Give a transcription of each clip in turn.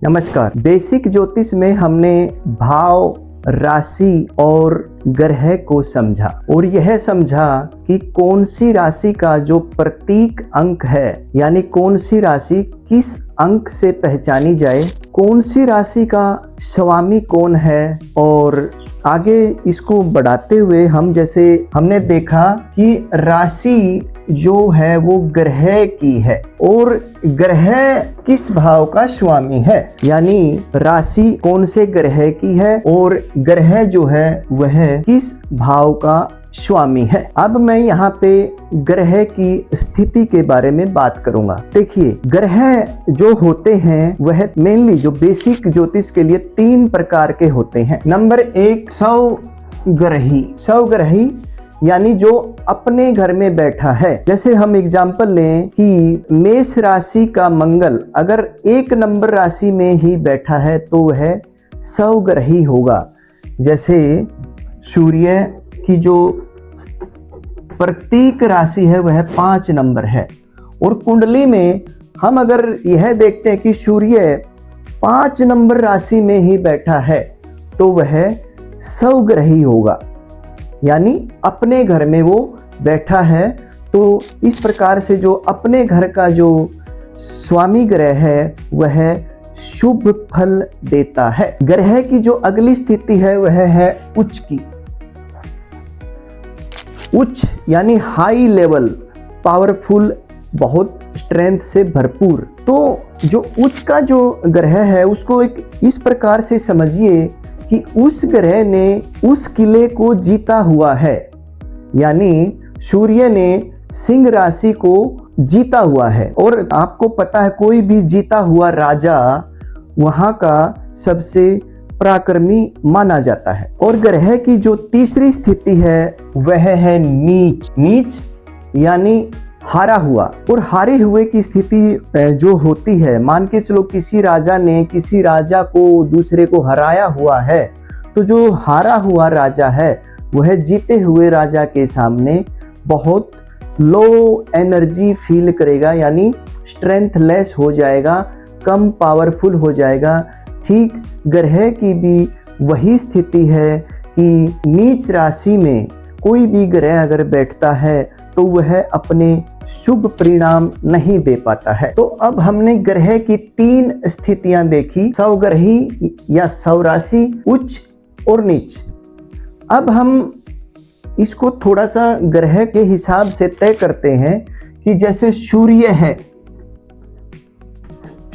नमस्कार। बेसिक ज्योतिष में हमने भाव, राशि और ग्रह को समझा और यह समझा कि कौन सी राशि का जो प्रतीक अंक है, यानी कौन सी राशि किस अंक से पहचानी जाए, कौन सी राशि का स्वामी कौन है। और आगे इसको बढ़ाते हुए हमने देखा कि राशि जो है वो ग्रह की है और ग्रह किस भाव का स्वामी है, यानी राशि कौन से ग्रह की है और ग्रह जो है वह किस भाव का स्वामी है। अब मैं यहाँ पे ग्रह की स्थिति के बारे में बात करूंगा। देखिए, ग्रह जो होते हैं वह मेनली जो बेसिक ज्योतिष के लिए 3 प्रकार के होते हैं। नंबर 1 सवग्रही यानी जो अपने घर में बैठा है। जैसे हम एग्जाम्पल लें कि मेष राशि का मंगल अगर 1 नंबर राशि में ही बैठा है तो वह सवग्रही होगा। जैसे सूर्य की जो प्रतीक राशि है वह 5 नंबर है और कुंडली में हम अगर यह देखते हैं कि सूर्य 5 नंबर राशि में ही बैठा है तो वह सवग्रही होगा, यानी अपने घर में वो बैठा है। तो इस प्रकार से जो अपने घर का जो स्वामी ग्रह है वह शुभ फल देता है। ग्रह की जो अगली स्थिति है वह है उच्च की। उच्च यानी हाई लेवल, पावरफुल, बहुत स्ट्रेंथ से भरपूर। तो जो उच्च का जो ग्रह है उसको एक इस प्रकार से समझिए कि उस ग्रह ने उस किले को जीता हुआ है, यानी सूर्य ने सिंह राशि को जीता हुआ है। और आपको पता है कोई भी जीता हुआ राजा वहां का सबसे पराक्रमी माना जाता है। और ग्रह की जो तीसरी स्थिति है वह है नीच। नीच यानी हारा हुआ। और हारे हुए की स्थिति जो होती है, मान के चलो किसी राजा ने किसी राजा को दूसरे को हराया हुआ है, तो जो हारा हुआ राजा है वह जीते हुए राजा के सामने बहुत लो एनर्जी फील करेगा, यानी स्ट्रेंथलेस हो जाएगा, कम पावरफुल हो जाएगा। ठीक ग्रह की भी वही स्थिति है कि नीच राशि में कोई भी ग्रह अगर बैठता है तो वह अपने शुभ परिणाम नहीं दे पाता है। तो अब हमने ग्रह की 3 स्थितियां देखी, सवग्रही या सवराशि, उच्च और नीच। अब हम इसको थोड़ा सा ग्रह के हिसाब से तय करते हैं कि जैसे सूर्य है,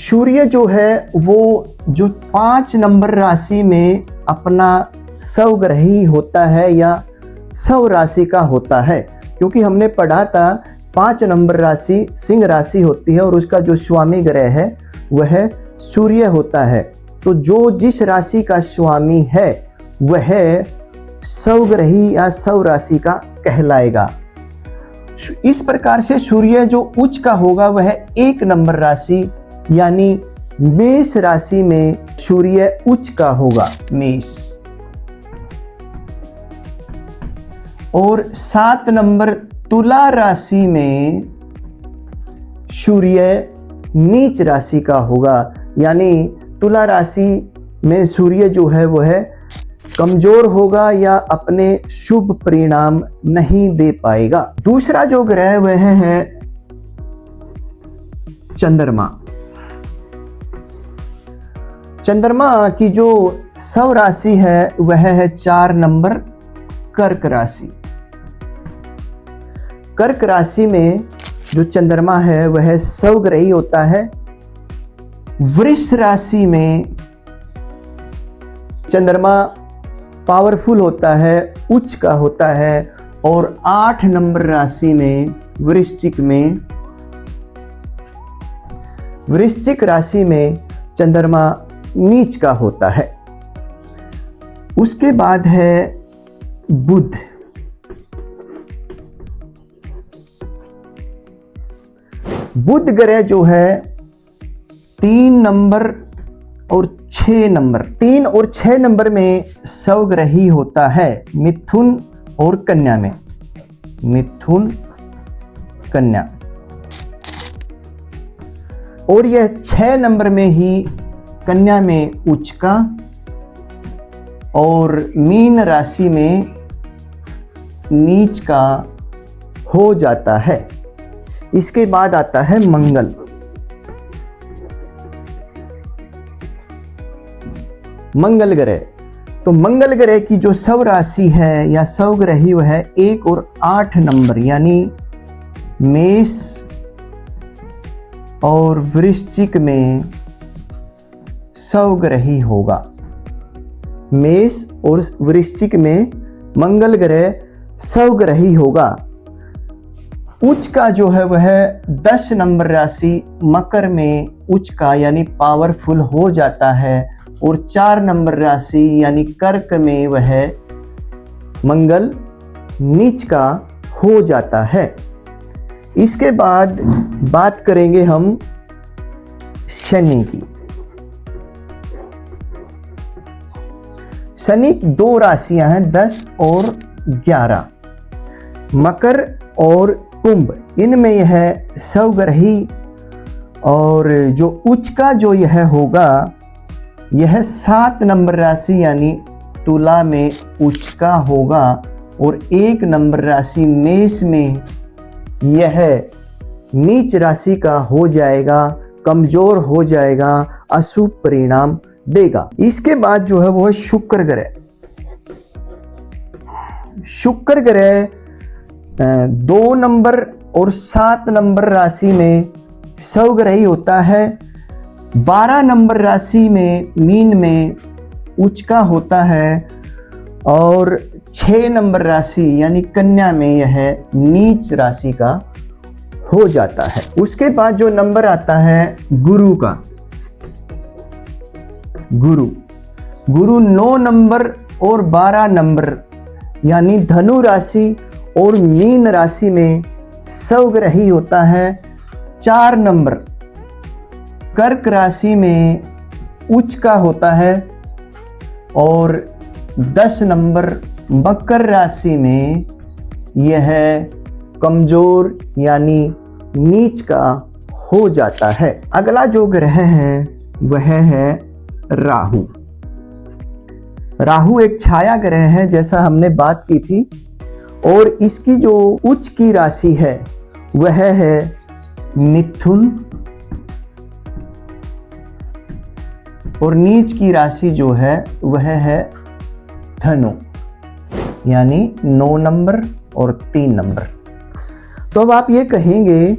सूर्य जो है वो जो 5 नंबर राशि में अपना सवग्रही होता है या सव राशि का होता है, क्योंकि हमने पढ़ा था 5 नंबर राशि सिंह राशि होती है और उसका जो स्वामी ग्रह है वह सूर्य होता है। तो जो जिस राशि का स्वामी है वह सवग्रही या सव राशि का कहलाएगा। इस प्रकार से सूर्य जो उच्च का होगा वह 1 नंबर राशि यानी मेष राशि में सूर्य उच्च का होगा, मेष। और 7 नंबर तुला राशि में सूर्य नीच राशि का होगा, यानी तुला राशि में सूर्य जो है वह कमजोर होगा या अपने शुभ परिणाम नहीं दे पाएगा। दूसरा जो ग्रह वह है चंद्रमा। चंद्रमा की जो सव राशि है वह है 4 नंबर कर्क राशि। कर्क राशि में जो चंद्रमा है वह सवग्रही होता है। वृष राशि में चंद्रमा पावरफुल होता है, उच्च का होता है। और 8 नंबर राशि में वृश्चिक राशि में चंद्रमा नीच का होता है। उसके बाद है बुध। बुध ग्रह जो है 3 नंबर और 6 नंबर, 3 और 6 नंबर में सवग्रही होता है मिथुन और कन्या में। मिथुन, कन्या। और यह 6 नंबर में ही कन्या में उच्च का और मीन राशि में नीच का हो जाता है। इसके बाद आता है मंगल। मंगल ग्रह, तो मंगल ग्रह की जो सव राशि है या सव ग्रही वह है 1 और 8 नंबर, यानी मेष और वृश्चिक में सवग्रही होगा। मेष और वृश्चिक में मंगल ग्रह सवग्रही होगा। उच्च का जो है वह 10 नंबर राशि मकर में उच्च का यानी पावरफुल हो जाता है और 4 नंबर राशि यानी कर्क में वह मंगल नीच का हो जाता है। इसके बाद बात करेंगे हम शनि की। शनि की 2 राशियां हैं 10 और 11, मकर और कुंभ। इनमें यह सवग्रही और जो उच्च का जो यह होगा यह 7 नंबर राशि यानी तुला में उच्च का होगा और 1 नंबर राशि मेष में यह नीच राशि का हो जाएगा, कमजोर हो जाएगा, अशुभ परिणाम देगा। इसके बाद जो है वो है शुक्र ग्रह। शुक्र ग्रह 2 नंबर और 7 नंबर राशि में सवग्रही होता है। 12 नंबर राशि में मीन में उच्च का होता है और 6 नंबर राशि यानी कन्या में यह नीच राशि का हो जाता है। उसके बाद जो नंबर आता है गुरु का, गुरु 9 नंबर और 12 नंबर यानी धनु राशि और मीन राशि में सवग्रही होता है। 4 नंबर कर्क राशि में उच्च का होता है और 10 नंबर मकर राशि में यह कमजोर यानी नीच का हो जाता है। अगला जो ग्रह है वह है राहु। राहु एक छाया ग्रह है जैसा हमने बात की थी और इसकी जो उच्च की राशि है वह है मिथुन और नीच की राशि जो है वह है धनु यानी 9 नंबर और 3 नंबर। तो अब आप ये कहेंगे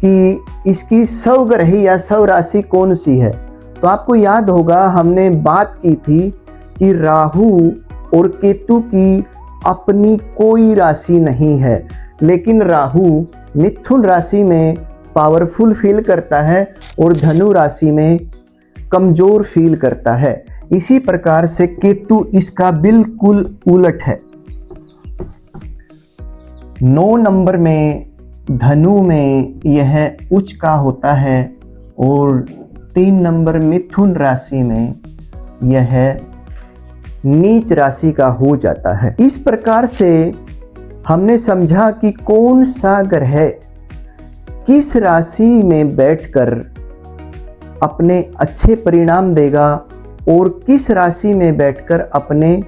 कि इसकी सवग्रही या सव राशि कौन सी है, तो आपको याद होगा हमने बात की थी कि राहु और केतु की अपनी कोई राशि नहीं है, लेकिन राहु मिथुन राशि में पावरफुल फील करता है और धनु राशि में कमजोर फील करता है। इसी प्रकार से केतु इसका बिल्कुल उलट है। 9 नंबर में धनु में यह उच्च का होता है और 3 नंबर मिथुन राशि में यह नीच राशि का हो जाता है। इस प्रकार से हमने समझा कि कौन सा ग्रह किस राशि में बैठकर अपने अच्छे परिणाम देगा और किस राशि में बैठकर अपने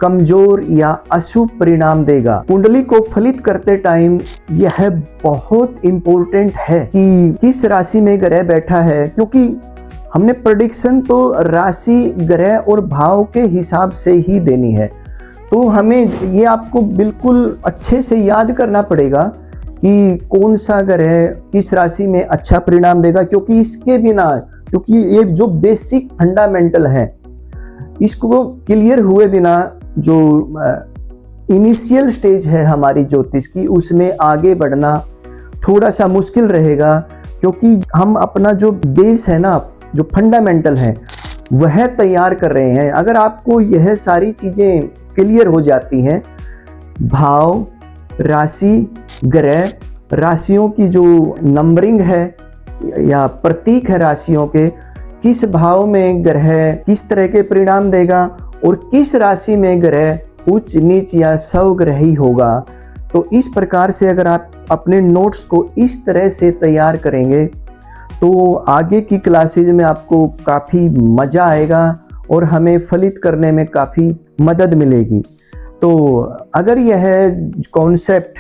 कमजोर या अशुभ परिणाम देगा। कुंडली को फलित करते टाइम यह बहुत इंपॉर्टेंट है कि किस राशि में ग्रह बैठा है, क्योंकि हमने प्रेडिक्शन तो राशि ग्रह और भाव के हिसाब से ही देनी है। तो हमें ये आपको बिल्कुल अच्छे से याद करना पड़ेगा कि कौन सा ग्रह किस राशि में अच्छा परिणाम देगा, क्योंकि इसके बिना, क्योंकि ये जो बेसिक फंडामेंटल है इसको क्लियर हुए बिना जो इनिशियल स्टेज है हमारी ज्योतिष की उसमें आगे बढ़ना थोड़ा सा मुश्किल रहेगा, क्योंकि हम अपना जो बेस है ना, जो फंडामेंटल है वह तैयार कर रहे हैं। अगर आपको यह सारी चीज़ें क्लियर हो जाती हैं, भाव, राशि, ग्रह, राशियों की जो नंबरिंग है या प्रतीक है राशियों के, किस भाव में ग्रह किस तरह के परिणाम देगा और किस राशि में ग्रह उच्च नीच या सवग्रही होगा, तो इस प्रकार से अगर आप अपने नोट्स को इस तरह से तैयार करेंगे तो आगे की क्लासेज में आपको काफ़ी मज़ा आएगा और हमें फलित करने में काफ़ी मदद मिलेगी। तो अगर यह कॉन्सेप्ट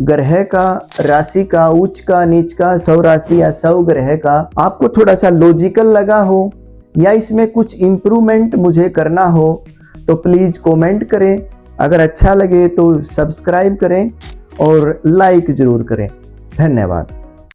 ग्रह का, राशि का, उच्च का, नीच का, सौ राशि या सौ ग्रह का आपको थोड़ा सा लॉजिकल लगा हो या इसमें कुछ इम्प्रूवमेंट मुझे करना हो तो प्लीज़ कमेंट करें। अगर अच्छा लगे तो सब्सक्राइब करें और लाइक ज़रूर करें। धन्यवाद।